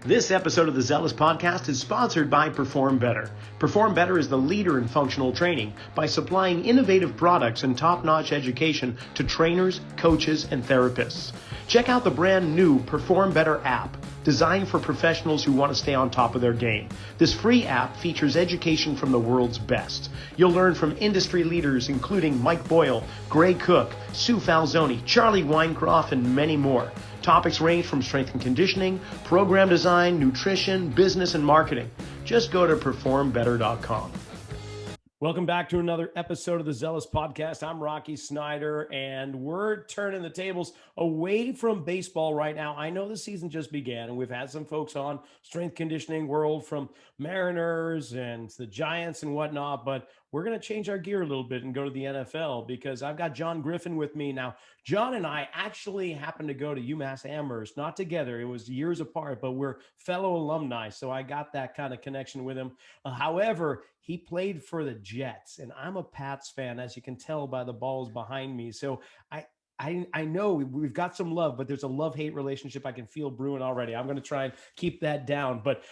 This episode of the Zelos podcast is sponsored by Perform Better. Perform Better is the leader in functional training by supplying innovative products and top-notch education to trainers, coaches, and therapists. Check out the brand new Perform Better app, designed for professionals who want to stay on top of their game. This free app features education from the world's best. You'll learn from industry leaders including Mike Boyle, Gray Cook, Sue Falzoni, Charlie Weingroff, and many more. Topics range from strength and conditioning, program design, nutrition, business, and marketing. Just go to performbetter.com. Welcome back to another episode of the Zelos podcast. I'm Rocky Snyder, and we're turning the tables away from baseball right now. I know the season just began, and we've had some folks on strength conditioning world from Mariners and the Giants and whatnot, but we're going to change our gear a little bit and go to the NFL because I've got John Griffin with me now. John and I actually happened to go to UMass Amherst, not together. It was years apart, but we're fellow alumni. So I got that kind of connection with him. However, he played for the Jets, and I'm a Pats fan, as you can tell by the balls behind me. So I know we've got some love, but there's a love-hate relationship I can feel brewing already. I'm going to try and keep that down. But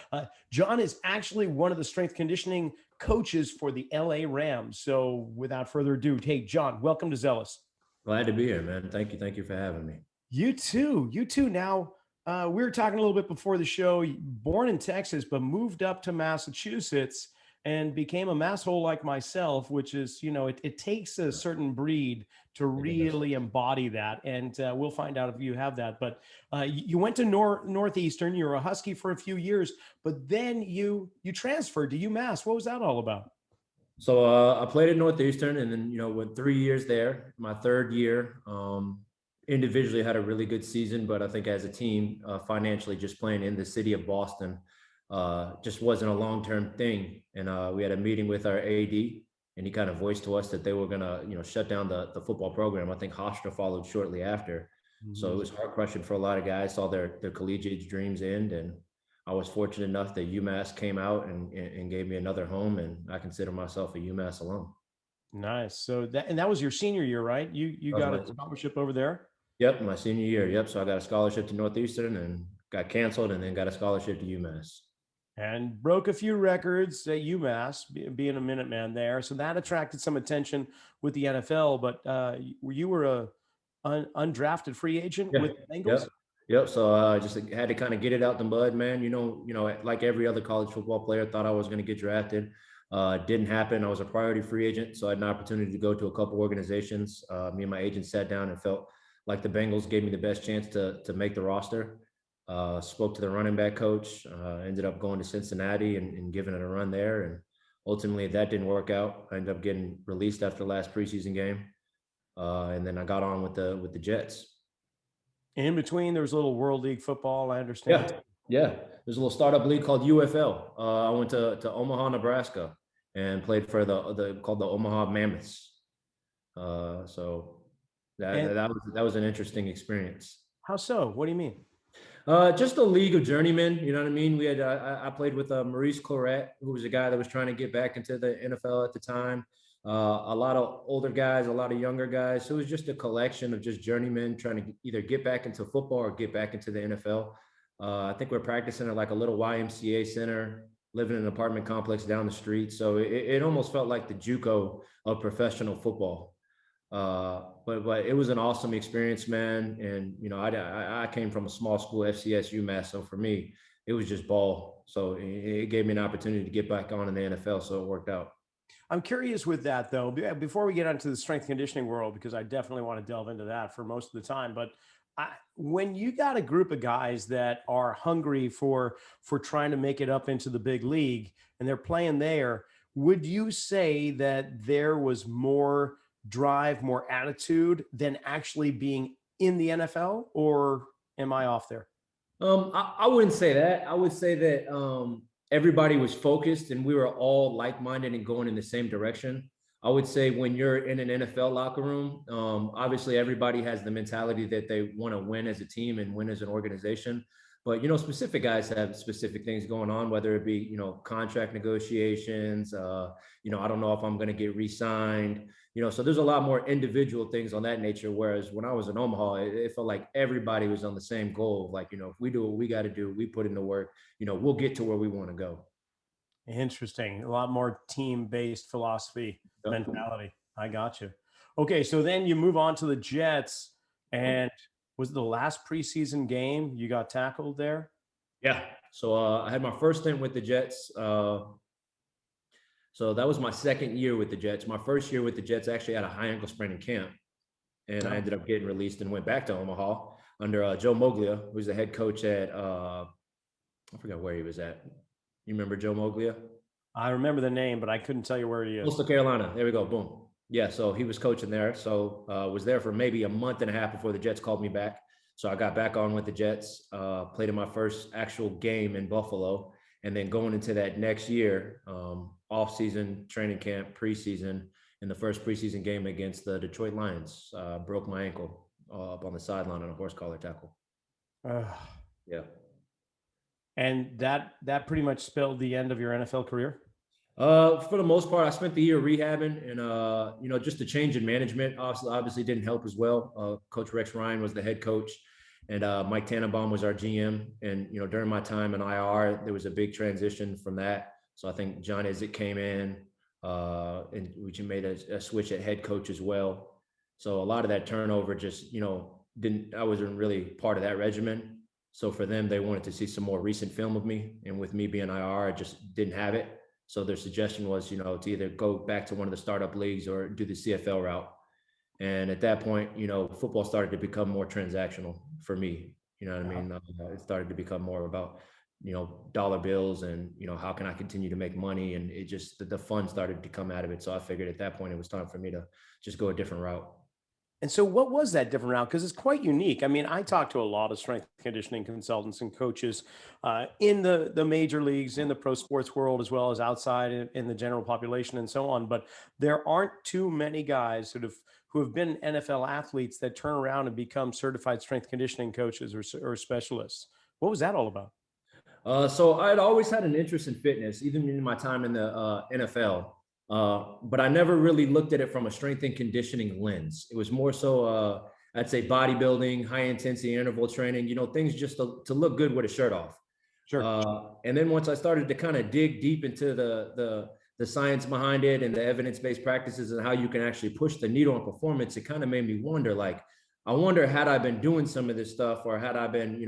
John is actually one of the strength conditioning coaches for the LA Rams. So without further ado, hey, John, welcome to Zelos. Glad to be here, man. Thank you. Thank you for having me. You too. Now, we were talking a little bit before the show, born in Texas, but moved up to Massachusetts and became a masshole like myself, which is, it takes a certain breed to really embody that. And we'll find out if you have that. But you went to Northeastern, you were a Husky for a few years, but then you transferred to UMass. What was that all about? So I played at Northeastern and then, went 3 years there. My third year, individually had a really good season, but I think as a team, financially, just playing in the city of Boston, just wasn't a long-term thing. And we had a meeting with our AD, and he kind of voiced to us that they were going to, shut down the football program. I think Hofstra followed shortly after. Mm-hmm. So it was heart-crushing for a lot of guys, saw their collegiate dreams end. And I was fortunate enough that UMass came out and gave me another home, and I consider myself a UMass alum. Nice. So that was your senior year, right? You got a scholarship over there? Yep, my senior year. Yep. So I got a scholarship to Northeastern and got canceled, and then got a scholarship to UMass. And broke a few records at UMass, being a Minuteman there. So that attracted some attention with the NFL. But you were an undrafted free agent with the Bengals? Yep. So I just had to kind of get it out the mud, man. Like every other college football player, thought I was going to get drafted. Didn't happen. I was a priority free agent, so I had an opportunity to go to a couple organizations. Me and my agent sat down and felt like the Bengals gave me the best chance to make the roster. Spoke to the running back coach, ended up going to Cincinnati and giving it a run there. And ultimately that didn't work out. I ended up getting released after the last preseason game. And then I got on with the Jets. In between, there was a little World League football, I understand. Yeah. There's a little startup league called UFL. I went to Omaha, Nebraska, and played for called the Omaha Mammoths. So that was an interesting experience. How so? What do you mean? Just a league of journeymen. You know what I mean? We had I played with Maurice Claret, who was a guy that was trying to get back into the NFL at the time. A lot of older guys, a lot of younger guys. So it was just a collection of just journeymen trying to either get back into football or get back into the NFL. I think we're practicing at like a little YMCA center, living in an apartment complex down the street. So it almost felt like the JUCO of professional football. But it was an awesome experience, man. And, I came from a small school, FCS UMass. So for me, it was just ball. So it gave me an opportunity to get back on in the NFL. So it worked out. I'm curious with that, though, before we get into the strength conditioning world, because I definitely want to delve into that for most of the time. But when you got a group of guys that are hungry for trying to make it up into the big league and they're playing there, would you say that there was more drive, more attitude than actually being in the NFL, or am I off there? I wouldn't say that. I would say that everybody was focused and we were all like-minded and going in the same direction. I would say when you're in an NFL locker room, obviously everybody has the mentality that they want to win as a team and win as an organization. But, specific guys have specific things going on, whether it be, contract negotiations, I don't know if I'm going to get re-signed, so there's a lot more individual things on that nature. Whereas when I was in Omaha, it felt like everybody was on the same goal. Like, if we do what we got to do, we put in the work, we'll get to where we want to go. Interesting. A lot more team-based philosophy, Yep. mentality. I got you. Okay, so then you move on to the Jets, and was it the last preseason game you got tackled there? Yeah. So I had my first stint with the Jets. So that was my second year with the Jets. My first year with the Jets, I actually had a high ankle sprain in camp, and I ended up getting released and went back to Omaha under Joe Moglia, who's the head coach at I forgot where he was at. You remember Joe Moglia? I remember the name, but I couldn't tell you where he is. Coastal Carolina. There we go. Boom. Yeah. So he was coaching there. So was there for maybe a month and a half before the Jets called me back. So I got back on with the Jets, played in my first actual game in Buffalo, and then going into that next year, off-season, training camp, preseason, in the first preseason game against the Detroit Lions, broke my ankle up on the sideline on a horse collar tackle. Yeah. And that pretty much spelled the end of your NFL career? For the most part, I spent the year rehabbing, and just the change in management obviously didn't help as well. Coach Rex Ryan was the head coach, and Mike Tannenbaum was our GM. And during my time in IR, there was a big transition from that. So I think John Izett came in, and we made a switch at head coach as well. So a lot of that turnover just I wasn't really part of that regimen. So for them, they wanted to see some more recent film of me, and with me being IR, I just didn't have it. So their suggestion was, to either go back to one of the startup leagues or do the CFL route. And at that point, football started to become more transactional for me. You know what I mean? It started to become more about, dollar bills and, how can I continue to make money? And it just, the fun started to come out of it. So I figured at that point, it was time for me to just go a different route. And so what was that different route? Because it's quite unique. I mean, I talked to a lot of strength conditioning consultants and coaches in the major leagues, in the pro sports world, as well as outside in the general population and so on. But there aren't too many guys who have been NFL athletes that turn around and become certified strength conditioning coaches or specialists. What was that all about? So I'd always had an interest in fitness, even in my time in the NFL. But I never really looked at it from a strength and conditioning lens. It was more so, I'd say bodybuilding, high intensity interval training, things just to look good with a shirt off. Sure. And then once I started to kind of dig deep into the science behind it and the evidence-based practices and how you can actually push the needle on performance, it kind of made me wonder, I wonder had I been doing some of this stuff, or had I been,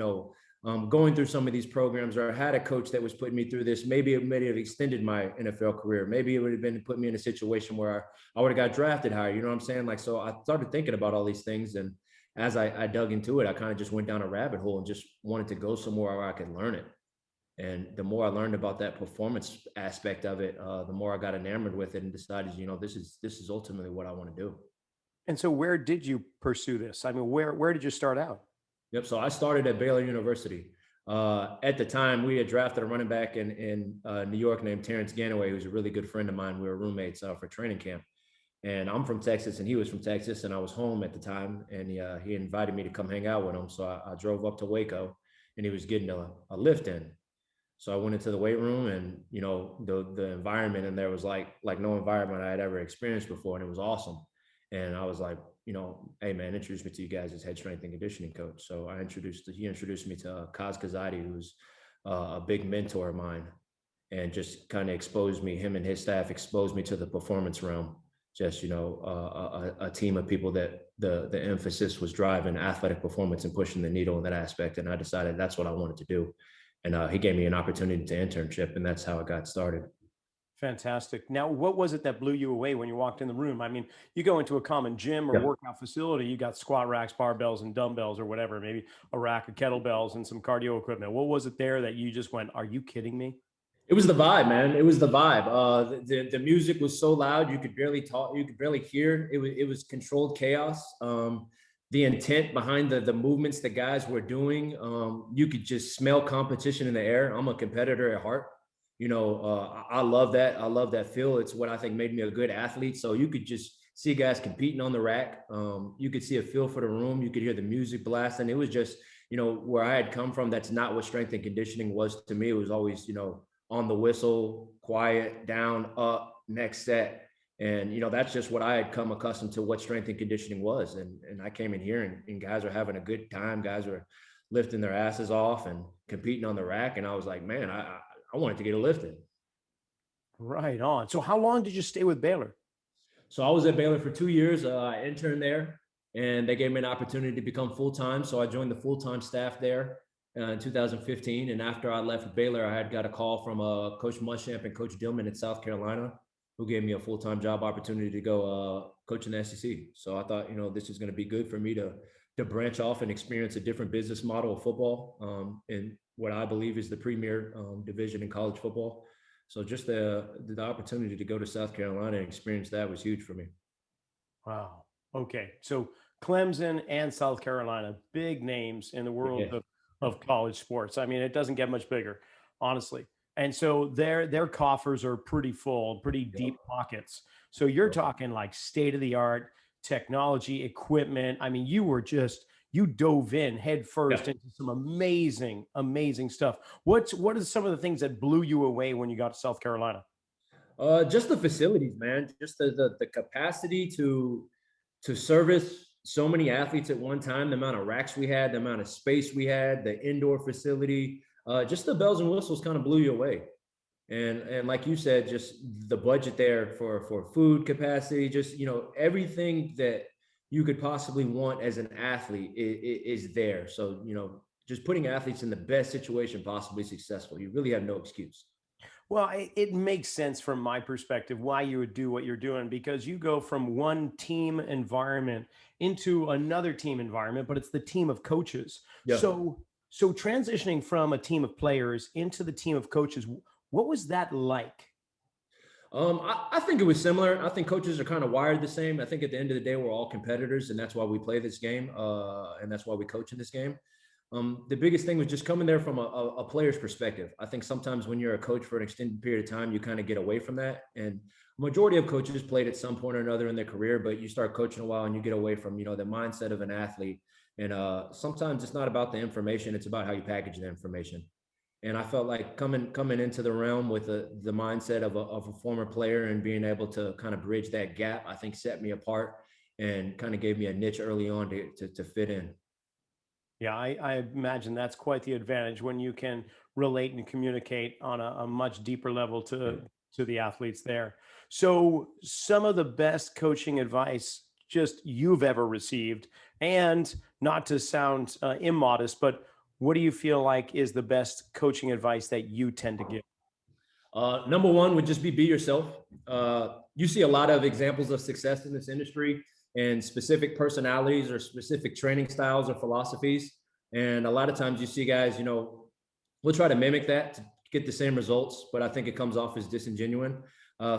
going through some of these programs, or had a coach that was putting me through this, maybe it may have extended my NFL career. Maybe it would have been put me in a situation where I would have got drafted higher. You know what I'm saying? So I started thinking about all these things. And as I dug into it, I kind of just went down a rabbit hole and just wanted to go somewhere where I could learn it. And the more I learned about that performance aspect of it, the more I got enamored with it and decided, this is ultimately what I want to do. And so where did you pursue this? I mean, where did you start out? Yep. So I started at Baylor University. At the time, we had drafted a running back in New York named Terrence Ganaway, who's a really good friend of mine. We were roommates for training camp. And I'm from Texas, and he was from Texas, and I was home at the time. And he invited me to come hang out with him. So I drove up to Waco, and he was getting a lift in. So I went into the weight room, and the environment in there was like no environment I had ever experienced before, and it was awesome. And I was like, hey man, introduce me to you guys as head strength and conditioning coach. So he introduced me to Kaz Kazadi, who's a big mentor of mine, and just kind of exposed me. Him and his staff exposed me to the performance realm. Just a team of people that the emphasis was driving athletic performance and pushing the needle in that aspect. And I decided that's what I wanted to do. And he gave me an opportunity to internship, and that's how it got started. Fantastic. Now, what was it that blew you away when you walked in the room? I mean, you go into a common gym or workout facility, you got squat racks, barbells, and dumbbells or whatever, maybe a rack of kettlebells and some cardio equipment. What was it there that you just went, are you kidding me? It was the vibe, man. It was the vibe. The music was so loud, you could barely talk, you could barely hear. It was controlled chaos. The intent behind the movements the guys were doing, you could just smell competition in the air. I'm a competitor at heart. I love that. I love that feel. It's what I think made me a good athlete. So you could just see guys competing on the rack. You could see a feel for the room. You could hear the music blasting. It where I had come from, that's not what strength and conditioning was to me. It was always, on the whistle, quiet, down, up, next set. And, that's just what I had come accustomed to what strength and conditioning was. And I came in here and guys are having a good time. Guys are lifting their asses off and competing on the rack. And I was like, man, I wanted to get it lifted. Right on. So how long did you stay with Baylor? So I was at Baylor for 2 years. I interned there and they gave me an opportunity to become full-time. So I joined the full-time staff there in 2015. And after I left Baylor, I had got a call from Coach Muschamp and Coach Dillman in South Carolina, who gave me a full-time job opportunity to go coach in the SEC. So I thought, this is going to be good for me to branch off and experience a different business model of football in what I believe is the premier division in college football. So just the opportunity to go to South Carolina and experience that was huge for me. Wow. Okay. So Clemson and South Carolina, big names in the world of college sports. I mean, it doesn't get much bigger, honestly. And so their coffers are pretty full, pretty deep pockets. So you're talking like state-of-the-art technology, equipment. I mean, you dove in head first into some amazing, amazing stuff. What are some of the things that blew you away when you got to South Carolina? Just the facilities, man. Just the capacity to service so many athletes at one time, the amount of racks we had, the amount of space we had, the indoor facility, just the bells and whistles kind of blew you away. And like you said, just the budget there for food capacity, just, everything that you could possibly want as an athlete is there. So, just putting athletes in the best situation possibly successful. You really have no excuse. Well, it makes sense from my perspective why you would do what you're doing, because you go from one team environment into another team environment, but it's the team of coaches. Yeah. So transitioning from a team of players into the team of coaches, what was that like? I think it was similar. I think coaches are kind of wired the same. I think at the end of the day, we're all competitors, and that's why we play this game, and that's why we coach in this game. The biggest thing was just coming there from a player's perspective. I think sometimes when you're a coach for an extended period of time, you kind of get away from that. And majority of coaches played at some point or another in their career, but you start coaching a while and you get away from, the mindset of an athlete. And sometimes it's not about the information, it's about how you package the information. And I felt like coming into the realm with the mindset of a former player and being able to kind of bridge that gap, I think set me apart and kind of gave me a niche early on to fit in. Yeah, I imagine that's quite the advantage when you can relate and communicate on a much deeper level to the athletes there. So some of the best coaching advice just you've ever received, and not to sound immodest, but what do you feel like is the best coaching advice that you tend to give? Number one would just be yourself. You see a lot of examples of success in this industry and specific personalities or specific training styles or philosophies. And a lot of times you see guys, we'll try to mimic that to get the same results, but I think it comes off as disingenuous.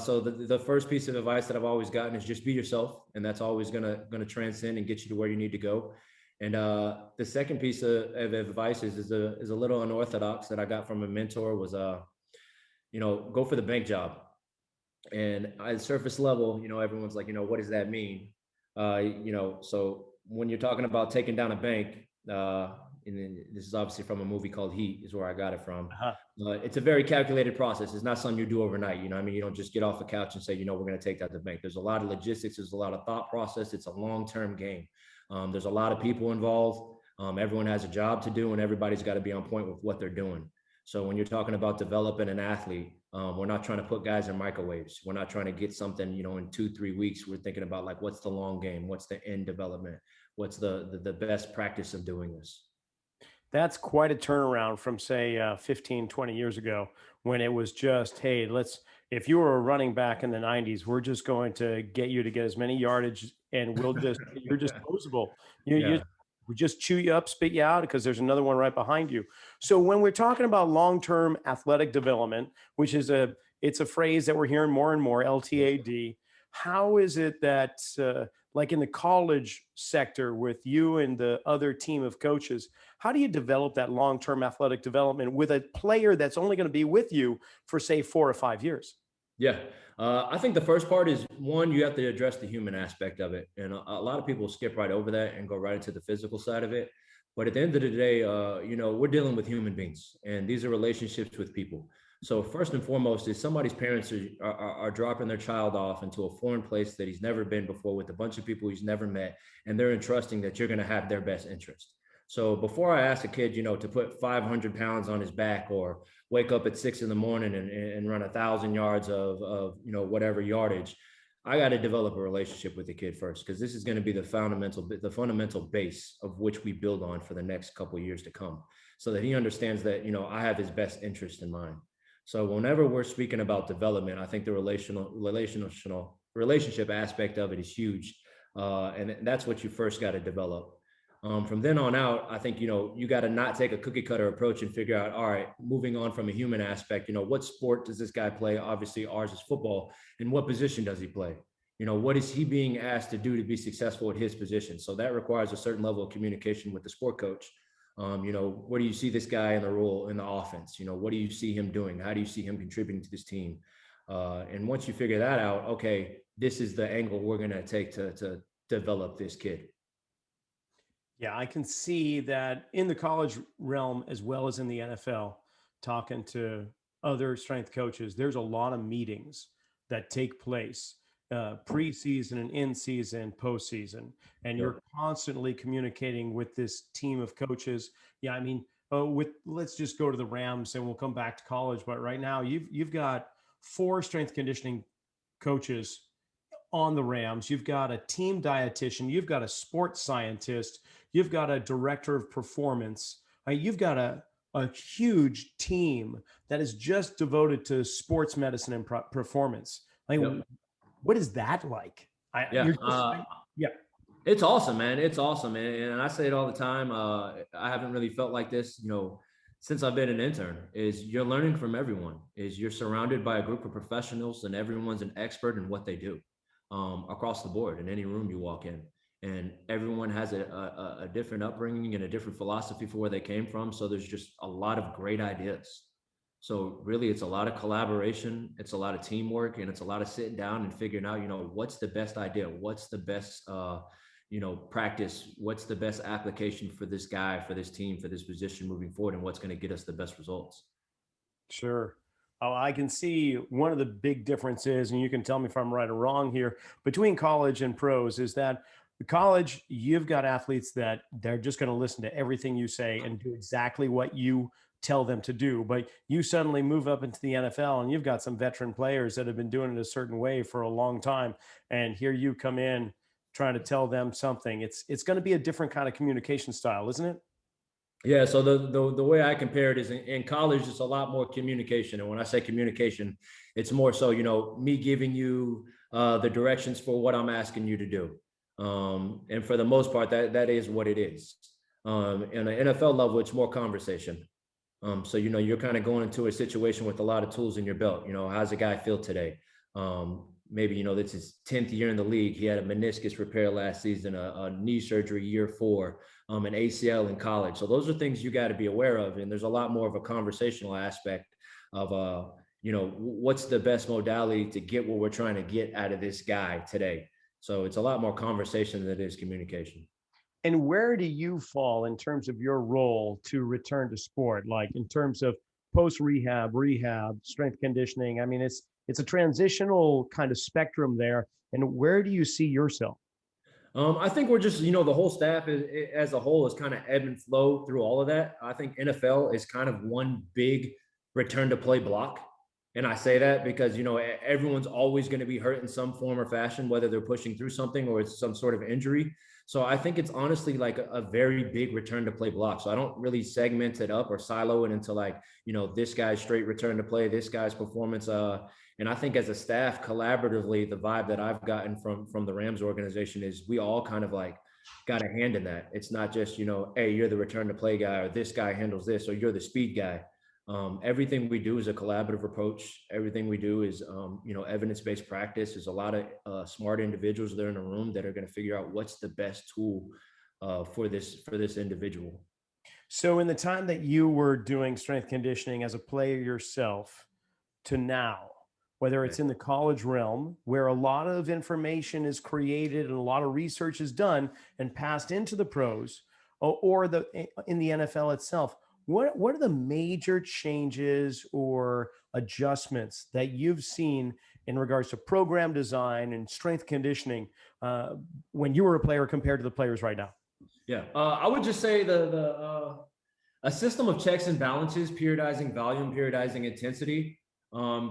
So the first piece of advice that I've always gotten is just be yourself. And that's always gonna transcend and get you to where you need to go. And the second piece of advice is a little unorthodox that I got from a mentor was, go for the bank job. And at surface level, everyone's like, what does that mean? So when you're talking about taking down a bank, and this is obviously from a movie called Heat is where I got it from. It's a very calculated process. It's not something you do overnight. You don't just get off the couch and say, we're going to take down the bank. There's a lot of logistics. There's a lot of thought process. It's a long-term game. There's a lot of people involved. Everyone has a job to do and everybody's got to be on point with what they're doing. So when you're talking about developing an athlete, we're not trying to put guys in microwaves. We're not trying to get something, in 2-3 weeks. We're thinking about like, what's the long game? What's the end development? What's the best practice of doing this? That's quite a turnaround from say 15, 20 years ago when it was just, hey, if you were a running back in the 90s, we're just going to get you to get as many yardage and you're disposable. We just chew you up, spit you out because there's another one right behind you. So when we're talking about long-term athletic development, which is it's a phrase that we're hearing more and more, LTAD, how is it that like in the college sector with you and the other team of coaches, how do you develop that long-term athletic development with a player that's only going to be with you for say 4 or 5 years? Yeah. I think the first part is one, you have to address the human aspect of it. And a lot of people skip right over that and go right into the physical side of it. But at the end of the day, we're dealing with human beings, and these are relationships with people. So first and foremost is somebody's parents are dropping their child off into a foreign place that he's never been before with a bunch of people he's never met, and they're entrusting that you're going to have their best interest. So before I ask a kid, to put 500 pounds on his back or wake up at 6 a.m. and run 1,000 yards of whatever yardage, I got to develop a relationship with the kid first, because this is going to be the fundamental base of which we build on for the next couple of years to come, so that he understands that, I have his best interest in mind. So whenever we're speaking about development, I think the relationship aspect of it is huge. And that's what you first got to develop. From then on out, I think, you got to not take a cookie cutter approach and figure out, all right, moving on from a human aspect, what sport does this guy play? Obviously ours is football. And what position does he play? What is he being asked to do to be successful at his position? So that requires a certain level of communication with the sport coach. Where do you see this guy in the role in the offense? What do you see him doing? How do you see him contributing to this team? And once you figure that out, okay, this is the angle we're going to take to develop this kid. Yeah, I can see that in the college realm as well as in the NFL, talking to other strength coaches, there's a lot of meetings that take place preseason and in season, postseason, and you're constantly communicating with this team of coaches. Yeah, I mean, let's just go to the Rams and we'll come back to college. But right now, you've got 4 strength conditioning coaches on the Rams. You've got a team dietitian. You've got a sports scientist. You've got a director of performance. You've got a huge team that is just devoted to sports medicine and performance. What is that like? It's awesome, man. It's awesome, and I say it all the time. I haven't really felt like this, since I've been an intern. Is you're learning from everyone. Is you're surrounded by a group of professionals, and everyone's an expert in what they do, across the board in any room you walk in. And everyone has a different upbringing and a different philosophy for where they came from. So there's just a lot of great ideas. So really, it's a lot of collaboration, it's a lot of teamwork, and it's a lot of sitting down and figuring out, what's the best idea, what's the best, practice, what's the best application for this guy, for this team, for this position moving forward, and what's going to get us the best results. Sure. Oh, I can see one of the big differences, and you can tell me if I'm right or wrong here, between college and pros is that college, you've got athletes that they're just going to listen to everything you say and do exactly what you tell them to do. But you suddenly move up into the NFL and you've got some veteran players that have been doing it a certain way for a long time. And here you come in trying to tell them something. It's going to be a different kind of communication style, isn't it? Yeah. So the way I compare it is in college, it's a lot more communication. And when I say communication, it's more so, me giving you the directions for what I'm asking you to do. And for the most part, that is what it is. In an NFL level, it's more conversation. So, you're kind of going into a situation with a lot of tools in your belt. How's the guy feel today? Maybe, this is 10th year in the league. He had a meniscus repair last season, a knee surgery year 4, an ACL in college. So those are things you got to be aware of. And there's a lot more of a conversational aspect of, what's the best modality to get what we're trying to get out of this guy today. So it's a lot more conversation than it is communication. And where do you fall in terms of your role to return to sport? Like in terms of post-rehab, rehab, strength conditioning? I mean, it's a transitional kind of spectrum there. And where do you see yourself? I think we're just, the whole staff as a whole is kind of ebb and flow through all of that. I think NFL is kind of one big return to play block. And I say that because, everyone's always going to be hurt in some form or fashion, whether they're pushing through something or it's some sort of injury. So I think it's honestly like a very big return to play block. So I don't really segment it up or silo it into like, this guy's straight return to play, this guy's performance. And I think as a staff, collaboratively, the vibe that I've gotten from the Rams organization is we all kind of like got a hand in that. It's not just, hey, you're the return to play guy, or this guy handles this, or you're the speed guy. Everything we do is a collaborative approach. Everything we do is, evidence-based practice. There's a lot of smart individuals there in the room that are going to figure out what's the best tool for this individual. So in the time that you were doing strength conditioning as a player yourself to now, whether it's in the college realm where a lot of information is created and a lot of research is done and passed into the pros, or in the NFL itself, what are the major changes or adjustments that you've seen in regards to program design and strength conditioning when you were a player compared to the players right now? Yeah, I would just say a system of checks and balances, periodizing volume, periodizing intensity.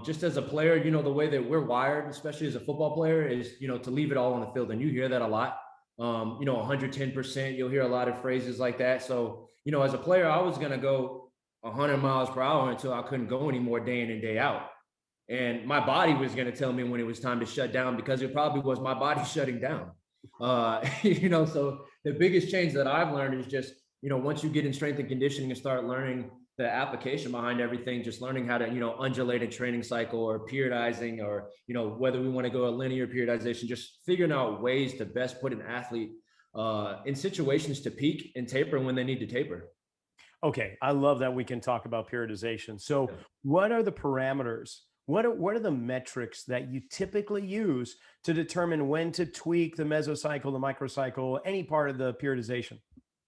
Just as a player, the way that we're wired, especially as a football player, is, to leave it all on the field. And you hear that a lot. 110%, you'll hear a lot of phrases like that. So, as a player, I was going to go 100 miles per hour until I couldn't go anymore day in and day out. And my body was going to tell me when it was time to shut down, because it probably was my body shutting down. So the biggest change that I've learned is just, once you get in strength and conditioning and start learning the application behind everything, just learning how to, undulate a training cycle or periodizing, or, whether we want to go a linear periodization, just figuring out ways to best put an athlete in situations to peak and taper when they need to taper. Okay, I love that we can talk about periodization. So what are the parameters? What are the metrics that you typically use to determine when to tweak the mesocycle, the microcycle, any part of the periodization?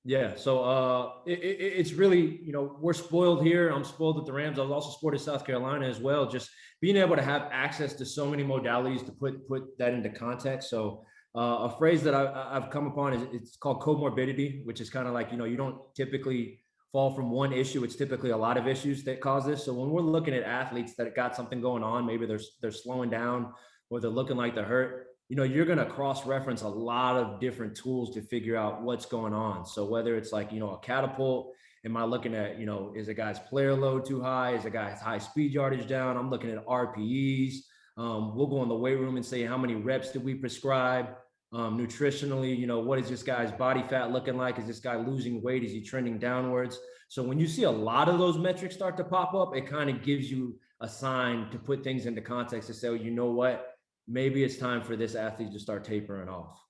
Yeah, so it's really, we're spoiled here. I'm spoiled at the Rams. I was also spoiled at South Carolina as well. Just being able to have access to so many modalities to put that into context. So a phrase that I've come upon is it's called comorbidity, which is kind of like, you don't typically fall from one issue. It's typically a lot of issues that cause this. So when we're looking at athletes that got something going on, maybe they're slowing down or they're looking like they're hurt, you're going to cross-reference a lot of different tools to figure out what's going on. So whether it's like, a catapult, am I looking at, is a guy's player load too high? Is a guy's high speed yardage down? I'm looking at RPEs. We'll go in the weight room and say, how many reps did we prescribe? Nutritionally, what is this guy's body fat looking like? Is this guy losing weight? Is he trending downwards? So when you see a lot of those metrics start to pop up, it kind of gives you a sign to put things into context to say, well, you know what? Maybe it's time for this athlete to start tapering off.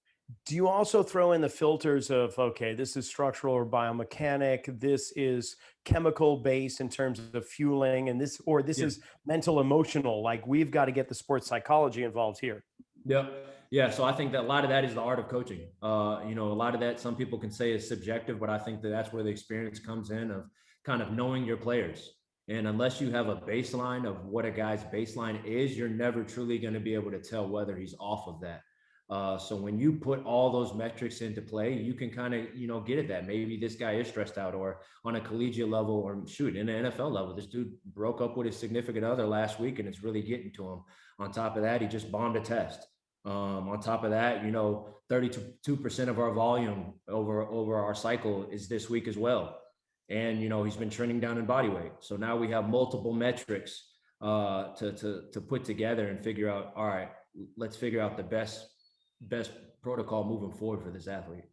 Do you also throw in the filters of, okay, this is structural or biomechanic, this is chemical based in terms of fueling, and this is mental emotional, like we've got to get the sports psychology involved here? Yeah. So I think that a lot of that is the art of coaching. A lot of that some people can say is subjective, but I think that that's where the experience comes in of kind of knowing your players. And unless you have a baseline of what a guy's baseline is, you're never truly going to be able to tell whether he's off of that. So when you put all those metrics into play, you can kind of, get at that. Maybe this guy is stressed out, or on a collegiate level, or in the NFL level, this dude broke up with his significant other last week and it's really getting to him. On top of that, he just bombed a test. On top of that, 32% of our volume over our cycle is this week as well. And, he's been trending down in body weight. So now we have multiple metrics to put together and figure out, all right, let's figure out the best protocol moving forward for this athlete.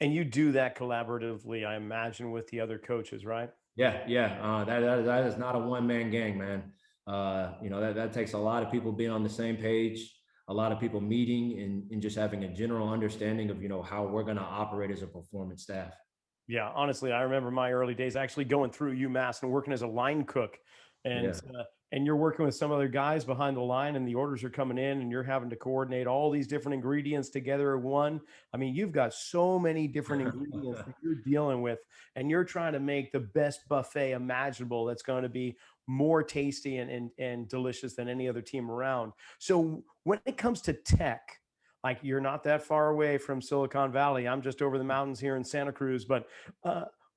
And you do that collaboratively, I imagine, with the other coaches, right? Yeah. That is not a one-man gang, man. That takes a lot of people being on the same page, a lot of people meeting and just having a general understanding of, how we're going to operate as a performance staff. Yeah, honestly, I remember my early days actually going through UMass and working as a line cook, and you're working with some other guys behind the line, and the orders are coming in, and you're having to coordinate all these different ingredients together at one. I mean, you've got so many different ingredients that you're dealing with, and you're trying to make the best buffet imaginable that's going to be more tasty and delicious than any other team around. So when it comes to tech, like, you're not that far away from Silicon Valley. I'm just over the mountains here in Santa Cruz. But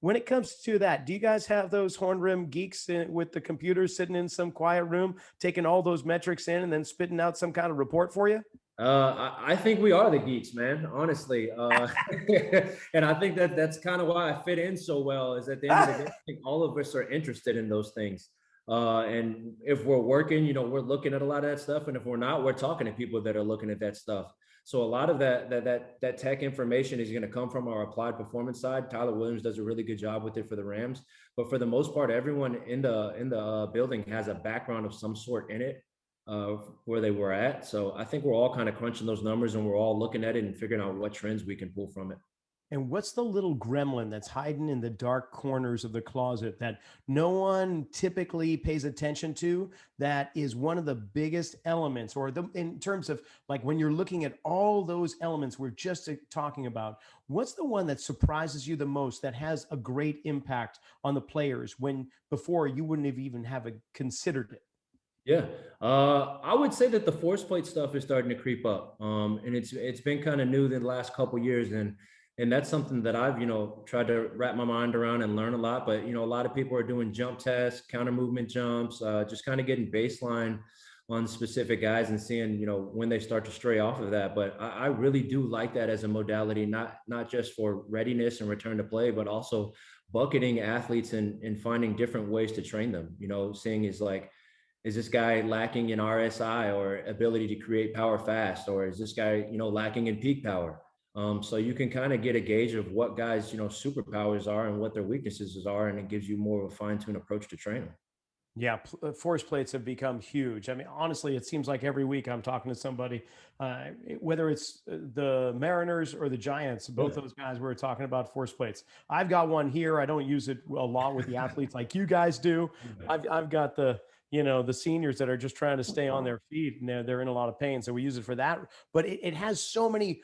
when it comes to that, do you guys have those horn rim geeks with the computers sitting in some quiet room, taking all those metrics in and then spitting out some kind of report for you? I think we are the geeks, man, honestly. And I think that's kind of why I fit in so well, is at the end of the day, I think all of us are interested in those things. And if we're working, we're looking at a lot of that stuff. And if we're not, we're talking to people that are looking at that stuff. So a lot of that tech information is going to come from our applied performance side. Tyler Williams does a really good job with it for the Rams, but for the most part, everyone in the building has a background of some sort in it, where they were at. So I think we're all kind of crunching those numbers, and we're all looking at it and figuring out what trends we can pull from it. And what's the little gremlin that's hiding in the dark corners of the closet that no one typically pays attention to? That is one of the biggest elements, or in terms of like when you're looking at all those elements we're just talking about, what's the one that surprises you the most that has a great impact on the players when before you wouldn't have even considered it? Yeah, I would say that the force plate stuff is starting to creep up, and it's been kind of new the last couple years, and that's something that I've tried to wrap my mind around and learn a lot. But a lot of people are doing jump tests, counter movement jumps, just kind of getting baseline on specific guys and seeing when they start to stray off of that. But I really do like that as a modality, not just for readiness and return to play, but also bucketing athletes and finding different ways to train them. Seeing is this guy lacking in RSI or ability to create power fast, or is this guy, lacking in peak power? So you can kind of get a gauge of what guys, superpowers are and what their weaknesses are, and it gives you more of a fine-tuned approach to training. Yeah, force plates have become huge. I mean, honestly, it seems like every week I'm talking to somebody, whether it's the Mariners or the Giants, both those guys were talking about force plates. I've got one here. I don't use it a lot with the athletes like you guys do. I've got the seniors that are just trying to stay on their feet, and they're in a lot of pain, so we use it for that. But it has so many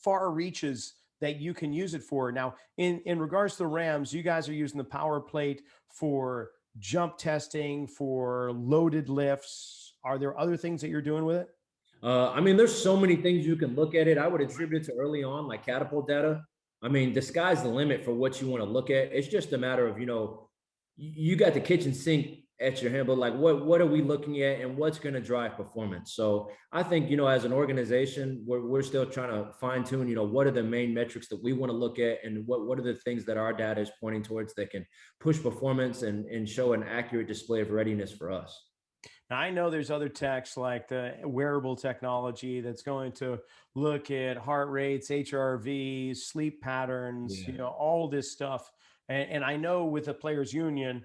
far reaches that you can use it for. Now, in regards to the Rams, you guys are using the power plate for jump testing, for loaded lifts. Are there other things that you're doing with it? I mean, there's so many things you can look at it. I would attribute it to early on, like catapult data. I mean, the sky's the limit for what you want to look at. It's just a matter of, you got the kitchen sink at your hand, but like what are we looking at and what's going to drive performance? So I think, as an organization, we're still trying to fine tune, what are the main metrics that we want to look at, and what are the things that our data is pointing towards that can push performance and show an accurate display of readiness for us. Now, I know there's other techs like the wearable technology that's going to look at heart rates, HRVs, sleep patterns, all this stuff. And I know with the players union,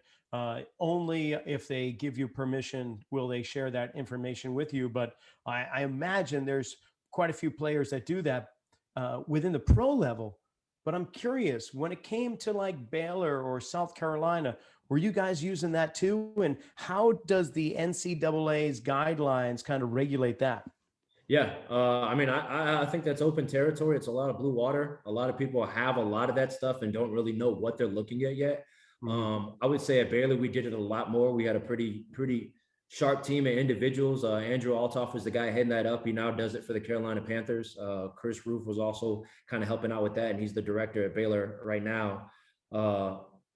only if they give you permission will they share that information with you. But I imagine there's quite a few players that do that within the pro level. But I'm curious, when it came to like Baylor or South Carolina, were you guys using that too? And how does the NCAA's guidelines kind of regulate that? Yeah, I mean, I think that's open territory. It's a lot of blue water. A lot of people have a lot of that stuff and don't really know what they're looking at yet. I would say at Baylor, we did it a lot more. We had a pretty sharp team of individuals. Andrew Altoff was the guy heading that up. He now does it for the Carolina Panthers. Chris Roof was also kind of helping out with that, and he's the director at Baylor right now.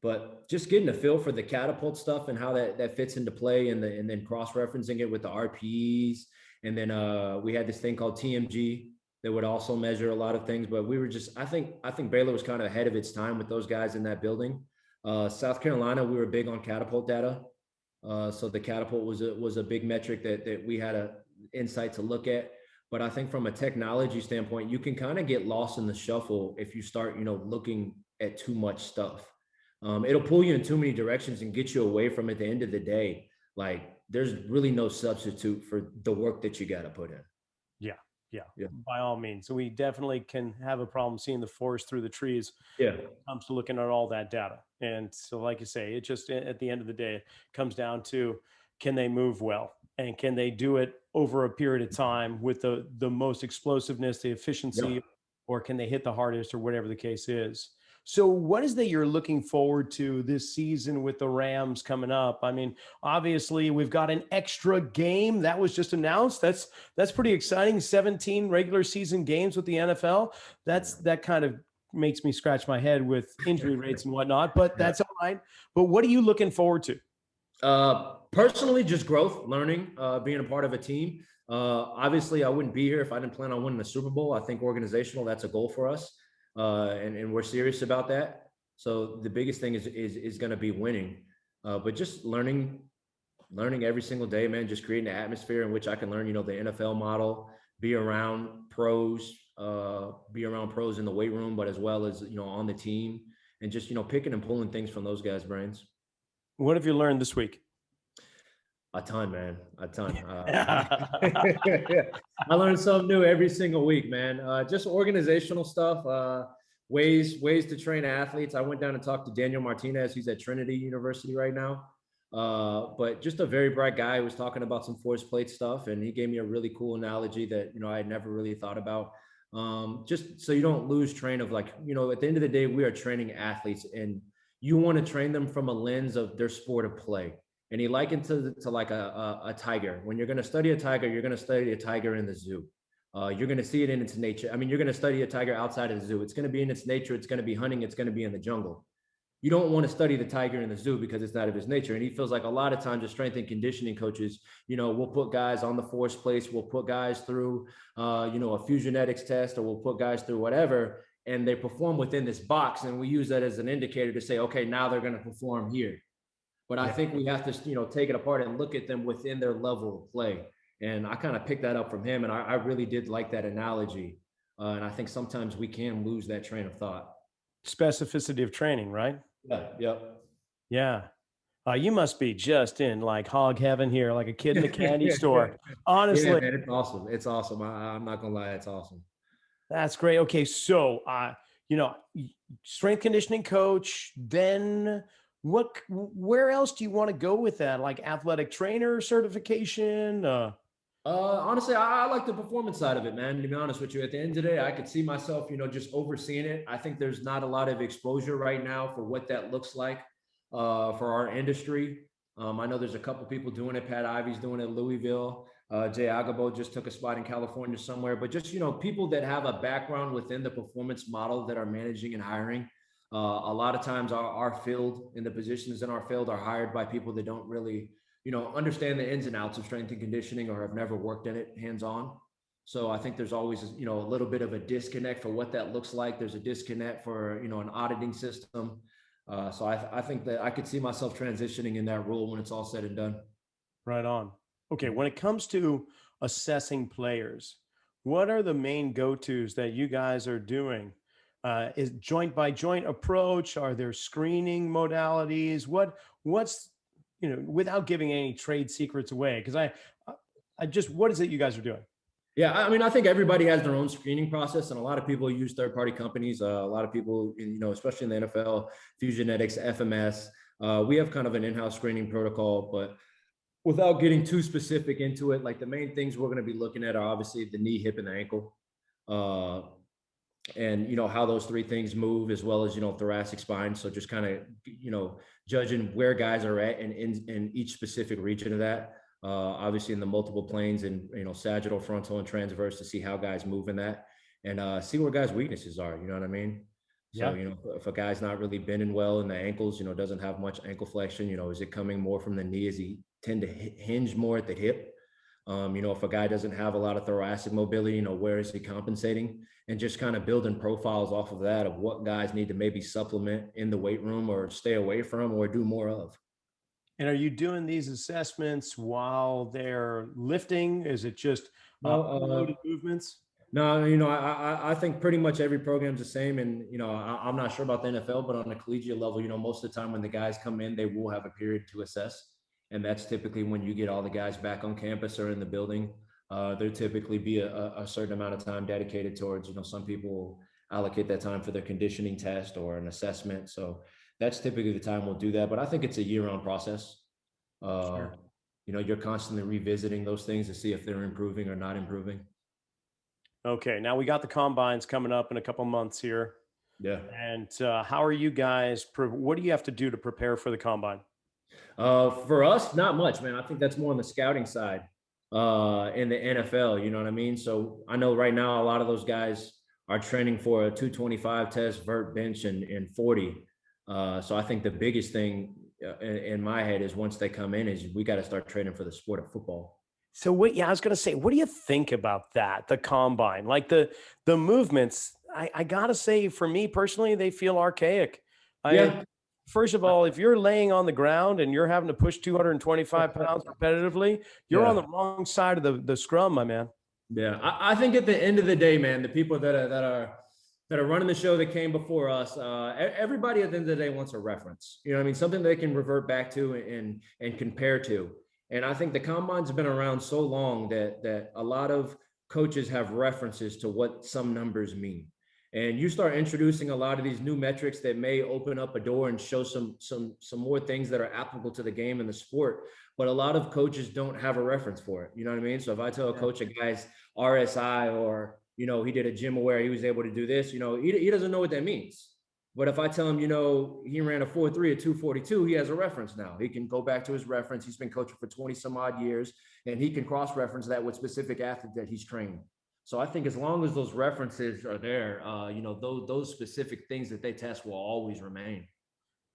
But just getting a feel for the catapult stuff and how that fits into play, and then cross-referencing it with the RPEs. And then we had this thing called TMG that would also measure a lot of things. But we were just, I think Baylor was kind of ahead of its time with those guys in that building. South Carolina, we were big on catapult data. So the catapult was a big metric that we had a insight to look at. But I think from a technology standpoint, you can kind of get lost in the shuffle if you start, looking at too much stuff. It'll pull you in too many directions and get you away from, at the end of the day, like there's really no substitute for the work that you got to put in. Yeah, by all means. So we definitely can have a problem seeing the forest through the trees when it comes to looking at all that data. And so, like you say, it just, at the end of the day, it comes down to, can they move well? And can they do it over a period of time with the most explosiveness, the efficiency, or can they hit the hardest, or whatever the case is? So what is that you're looking forward to this season with the Rams coming up? I mean, obviously we've got an extra game that was just announced. That's pretty exciting. 17 regular season games with the NFL. That kind of makes me scratch my head with injury rates and whatnot, but that's all right. But what are you looking forward to? Personally, just growth, learning, being a part of a team. Obviously I wouldn't be here if I didn't plan on winning the Super Bowl. I think organizational, that's a goal for us. And we're serious about that. So the biggest thing is going to be winning, but just learning every single day, man, just creating an atmosphere in which I can learn, the NFL model, be around pros in the weight room, but as well as, on the team, and just, picking and pulling things from those guys' brains. What have you learned this week? A ton, man. A ton. I learn something new every single week, man. Just organizational stuff. ways to train athletes. I went down and talked to Daniel Martinez. He's at Trinity University right now. But just a very bright guy who was talking about some force plate stuff. And he gave me a really cool analogy that, I had never really thought about. Just so you don't lose train of like, at the end of the day, we are training athletes and you want to train them from a lens of their sport of play. And he likened to like a tiger. When you're going to study a tiger, you're going to study a tiger in the zoo. You're going to see it in its nature. I mean, you're going to study a tiger outside of the zoo. It's going to be in its nature. It's going to be hunting. It's going to be in the jungle. You don't want to study the tiger in the zoo because it's not of his nature. And he feels like a lot of times the strength and conditioning coaches, we'll put guys on the force plates. We'll put guys through, a fusionetics test, or we'll put guys through whatever, and they perform within this box. And we use that as an indicator to say, okay, now they're going to perform here. But I think we have to, take it apart and look at them within their level of play. And I kind of picked that up from him. And I really did like that analogy. And I think sometimes we can lose that train of thought. Specificity of training, right? Yeah. Yep. Yeah. You must be just in like hog heaven here, like a kid in a candy store. Honestly. Yeah, man, it's awesome. It's awesome. I'm not going to lie. It's awesome. That's great. Okay. So, strength conditioning coach, then where else do you want to go with that? Like athletic trainer certification? Honestly, I like the performance side of it, man. To be honest with you, at the end of the day, I could see myself, just overseeing it. I think there's not a lot of exposure right now for what that looks like for our industry. I know there's a couple people doing it. Pat Ivy's doing it in Louisville. Jay Agabo just took a spot in California somewhere. But just, people that have a background within the performance model that are managing and hiring. A lot of times our field and the positions in our field are hired by people that don't really understand the ins and outs of strength and conditioning or have never worked in it hands-on. So I think there's always, a little bit of a disconnect for what that looks like. There's a disconnect for, an auditing system. So I think that I could see myself transitioning in that role when it's all said and done. Right on. Okay. When it comes to assessing players, what are the main go-tos that you guys are doing? Is joint by joint approach? Are there screening modalities? What's without giving any trade secrets away, because I just, what is it you guys are doing? Yeah, I mean, I think everybody has their own screening process, and a lot of people use third-party companies. A lot of people, especially in the NFL, Fusionetics, FMS. We have kind of an in-house screening protocol, but without getting too specific into it, like the main things we're going to be looking at are obviously the knee, hip, and the ankle. And how those three things move, as well as thoracic spine. So just kind of judging where guys are at in each specific region of that. Obviously in the multiple planes and sagittal, frontal, and transverse, to see how guys move in that, and see where guys' weaknesses are. You know what I mean? So if a guy's not really bending well in the ankles, doesn't have much ankle flexion, is it coming more from the knee? Is he tend to hinge more at the hip? If a guy doesn't have a lot of thoracic mobility, where is he compensating? And just kind of building profiles off of that, of what guys need to maybe supplement in the weight room or stay away from or do more of. And are you doing these assessments while they're lifting? Is it just loaded movements? No, I think pretty much every program's the same. And, I'm not sure about the NFL, but on the collegiate level, most of the time when the guys come in, they will have a period to assess. And that's typically when you get all the guys back on campus or in the building. There typically be a certain amount of time dedicated towards, some people allocate that time for their conditioning test or an assessment. So that's typically the time we'll do that. But I think it's a year-round process. Sure. You're constantly revisiting those things to see if they're improving or not improving. Okay. Now we got the combines coming up in a couple months here. Yeah. And how are you guys, what do you have to do to prepare for the combine? For us, not much, man. I think that's more on the scouting side in the NFL, you know what I mean? So I know right now a lot of those guys are training for a 225 test, vert, bench, and 40. So I think the biggest thing in my head is once they come in is we got to start training for the sport of football. So I was going to say, what do you think about that? The combine, like the movements, I got to say, for me personally, they feel archaic. First of all, if you're laying on the ground and you're having to push 225 pounds repetitively, you're on the wrong side of the scrum, my man. Yeah, I think at the end of the day, man, the people that are running the show that came before us, everybody at the end of the day wants a reference. You know what I mean? Something they can revert back to and compare to. And I think the combine's been around so long that a lot of coaches have references to what some numbers mean. And you start introducing a lot of these new metrics that may open up a door and show some more things that are applicable to the game and the sport. But a lot of coaches don't have a reference for it. You know what I mean? So if I tell a coach a guy's RSI, or, he did a gym aware, he was able to do this, he doesn't know what that means. But if I tell him, he ran a 4.3 at 242, he has a reference now. He can go back to his reference. He's been coaching for 20 some odd years, and he can cross-reference that with specific athlete that he's training. So I think as long as those references are there, those specific things that they test will always remain.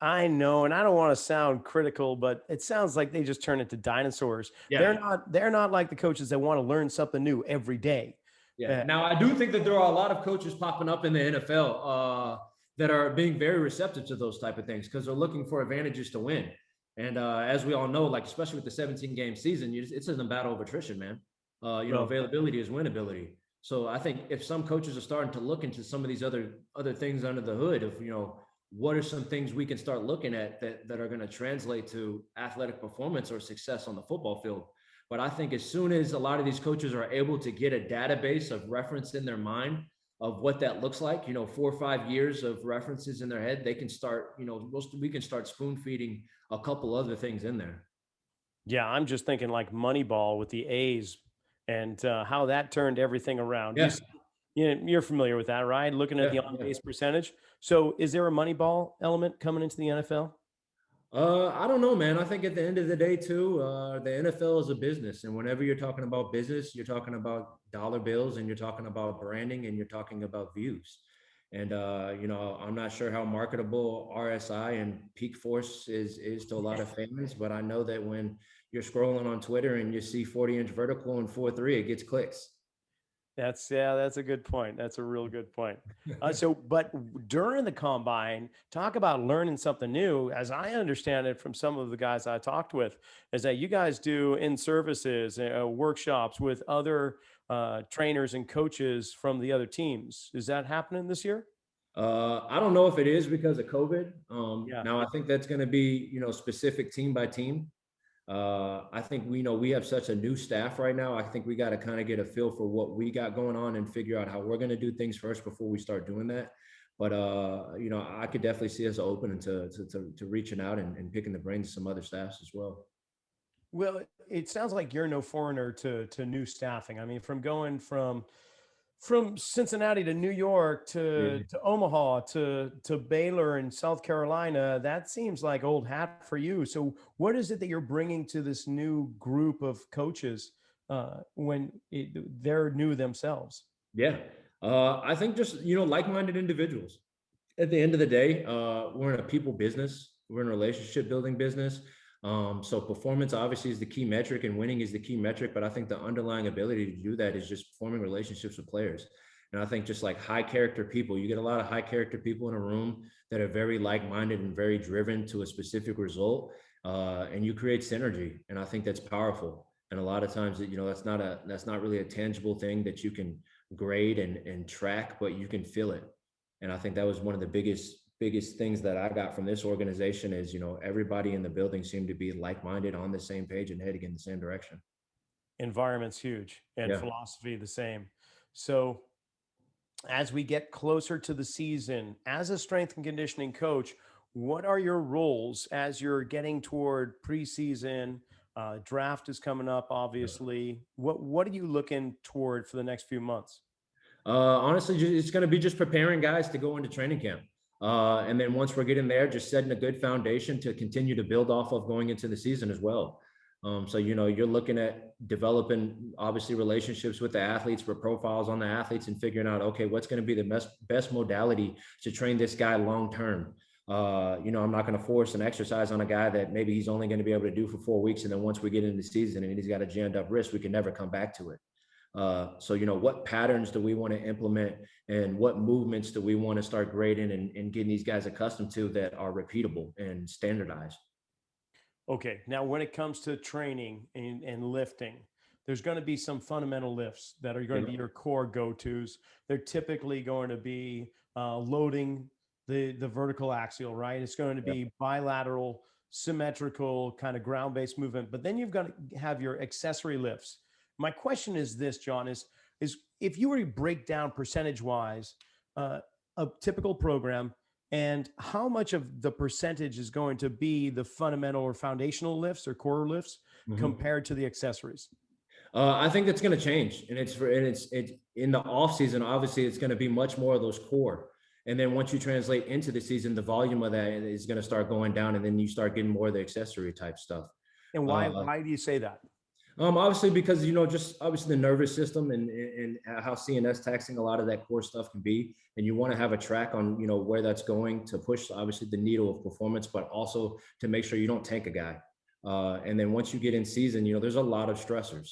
I know, and I don't want to sound critical, but it sounds like they just turn into dinosaurs. Yeah. They're not like the coaches that want to learn something new every day. Yeah. Now, I do think that there are a lot of coaches popping up in the NFL that are being very receptive to those type of things because they're looking for advantages to win. And as we all know, like especially with the 17-game season, it's in a battle of attrition, man. Availability is winnability. So I think if some coaches are starting to look into some of these other things under the hood of, what are some things we can start looking at that are going to translate to athletic performance or success on the football field. But I think as soon as a lot of these coaches are able to get a database of reference in their mind of what that looks like, 4 or 5 years of references in their head, they can start, we can start spoon feeding a couple other things in there. Yeah, I'm just thinking like Moneyball with the A's and how that turned everything around. Yeah. You're familiar with that, right? Looking at the on-base percentage. So is there a Moneyball element coming into the NFL? I don't know, man. I think at the end of the day, too, the NFL is a business. And whenever you're talking about business, you're talking about dollar bills and you're talking about branding and you're talking about views. And, I'm not sure how marketable RSI and peak force is to a lot of fans, but I know that when you're scrolling on Twitter and you see 40-inch vertical and 4.3, it gets clicks. That's a good point. That's a real good point. But during the combine, talk about learning something new. As I understand it from some of the guys I talked with, is that you guys do in-services, workshops with other trainers and coaches from the other teams. Is that happening this year? I don't know if it is because of COVID. Now I think that's going to be, specific team by team. I think we have such a new staff right now. I think we got to kind of get a feel for what we got going on and figure out how we're going to do things first before we start doing that. But I could definitely see us open to reaching out and picking the brains of some other staffs as well. Well, it sounds like you're no foreigner to new staffing. I mean, from going from Cincinnati to New York to Omaha to Baylor and South Carolina, that seems like old hat for you. So what is it that you're bringing to this new group of coaches when they're new themselves? Yeah. I think just, like-minded individuals. At the end of the day, we're in a people business. We're in a relationship building business. So performance obviously is the key metric and winning is the key metric, but I think the underlying ability to do that is just forming relationships with players. And I think just like high character people, you get a lot of high character people in a room that are very like-minded and very driven to a specific result. And you create synergy. And I think that's powerful. And a lot of times, that's not really a tangible thing that you can grade and track, but you can feel it. And I think that was one of the biggest things that I got from this organization is, everybody in the building seemed to be like-minded, on the same page and heading in the same direction. Environment's huge and philosophy the same. So as we get closer to the season, as a strength and conditioning coach, what are your roles as you're getting toward preseason? Draft is coming up, obviously. What are you looking toward for the next few months? Honestly, it's going to be just preparing guys to go into training camp. And then once we're getting there, just setting a good foundation to continue to build off of going into the season as well. So, you're looking at developing obviously relationships with the athletes, for profiles on the athletes and figuring out, okay, what's going to be the best modality to train this guy long-term. I'm not going to force an exercise on a guy that maybe he's only going to be able to do for 4 weeks. And then once we get into the season and he's got a jammed up wrist, we can never come back to it. So, what patterns do we want to implement and what movements do we want to start grading and getting these guys accustomed to that are repeatable and standardized? Okay. Now, when it comes to training and lifting, there's going to be some fundamental lifts that are going to be your core go-tos. They're typically going to be loading the vertical axial, right? It's going to be bilateral, symmetrical kind of ground-based movement, but then you've got to have your accessory lifts. My question is this, John, is if you were to break down percentage-wise a typical program, and how much of the percentage is going to be the fundamental or foundational lifts or core lifts compared to the accessories? I think that's going to change, and it's in the off season. Obviously, it's going to be much more of those core, and then once you translate into the season, the volume of that is going to start going down, and then you start getting more of the accessory type stuff. And why do you say that? Obviously, because just obviously the nervous system and how CNS taxing a lot of that core stuff can be, and you want to have a track on where that's going to push obviously the needle of performance, but also to make sure you don't tank a guy. And then once you get in season, there's a lot of stressors.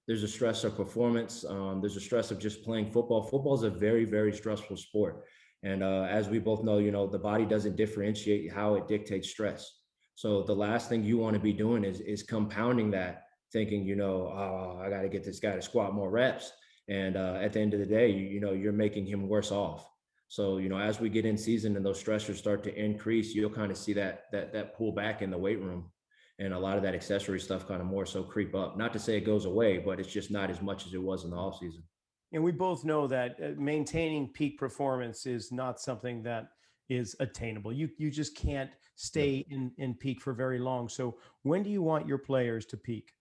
There's a stress of performance. There's a stress of just playing football. Football is a very, very stressful sport. And as we both know, the body doesn't differentiate how it dictates stress. So the last thing you want to be doing is compounding that, thinking, oh, I got to get this guy to squat more reps. And at the end of the day, you're making him worse off. So, as we get in season and those stressors start to increase, you'll kind of see that pull back in the weight room. And a lot of that accessory stuff kind of more so creep up. Not to say it goes away, but it's just not as much as it was in the off season. And we both know that maintaining peak performance is not something that is attainable. You just can't stay in peak for very long. So when do you want your players to peak?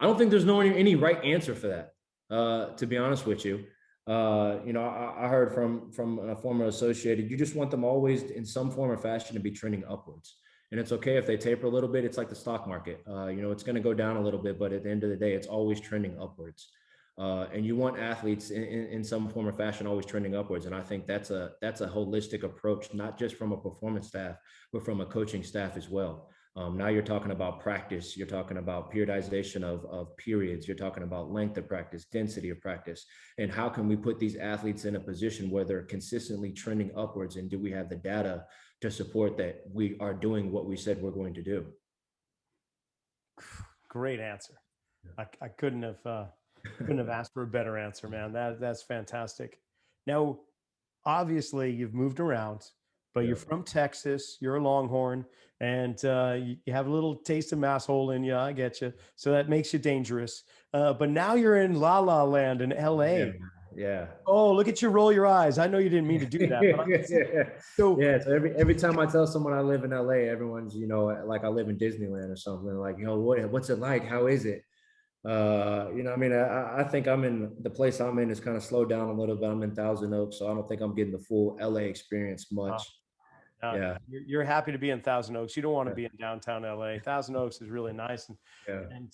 I don't think there's any right answer for that, to be honest with you. I heard from a former associated, you just want them always in some form or fashion to be trending upwards. And it's okay if they taper a little bit. It's like the stock market. It's going to go down a little bit, but at the end of the day, it's always trending upwards. And you want athletes in some form or fashion always trending upwards. And I think that's a holistic approach, not just from a performance staff, but from a coaching staff as well. Now you're talking about practice. You're talking about periodization of periods. You're talking about length of practice, density of practice, and how can we put these athletes in a position where they're consistently trending upwards? And do we have the data to support that we are doing what we said we're going to do? Great answer. I couldn't have asked for a better answer, man. That's fantastic. Now, obviously you've moved around, but you're from Texas, you're a Longhorn, and you have a little taste of masshole in you. I get you. So that makes you dangerous. But now you're in La La Land in LA. Yeah. Oh, look at you roll your eyes. I know you didn't mean to do that. But so every time I tell someone I live in LA, everyone's, like I live in Disneyland or something. Like, what's it like? How is it? I think the place I'm in is kind of slowed down a little bit. I'm in Thousand Oaks, so I don't think I'm getting the full LA experience much. Yeah. You're happy to be in Thousand Oaks. You don't want to be in downtown LA. Thousand Oaks is really nice. And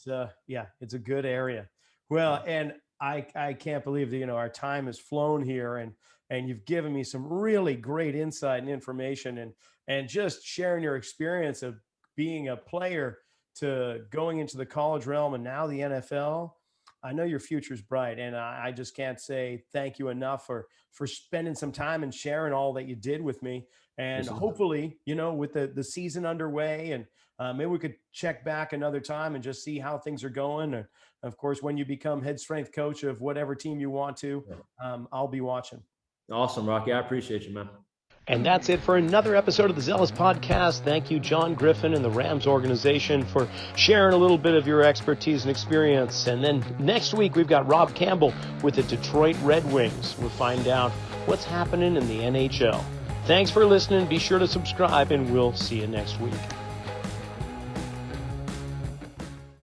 it's a good area. Well, and I can't believe that, our time has flown here and you've given me some really great insight and information and just sharing your experience of being a player to going into the college realm and now the NFL. I know your future's bright, and I just can't say thank you enough for spending some time and sharing all that you did with me. And hopefully, with the season underway, and maybe we could check back another time and just see how things are going. And of course, when you become head strength coach of whatever team you want to, I'll be watching. Awesome, Rocky. I appreciate you, man. And that's it for another episode of the Zelos podcast. Thank you, John Griffin and the Rams organization, for sharing a little bit of your expertise and experience. And then next week, we've got Rob Campbell with the Detroit Red Wings. We'll find out what's happening in the NHL. Thanks for listening. Be sure to subscribe, and we'll see you next week.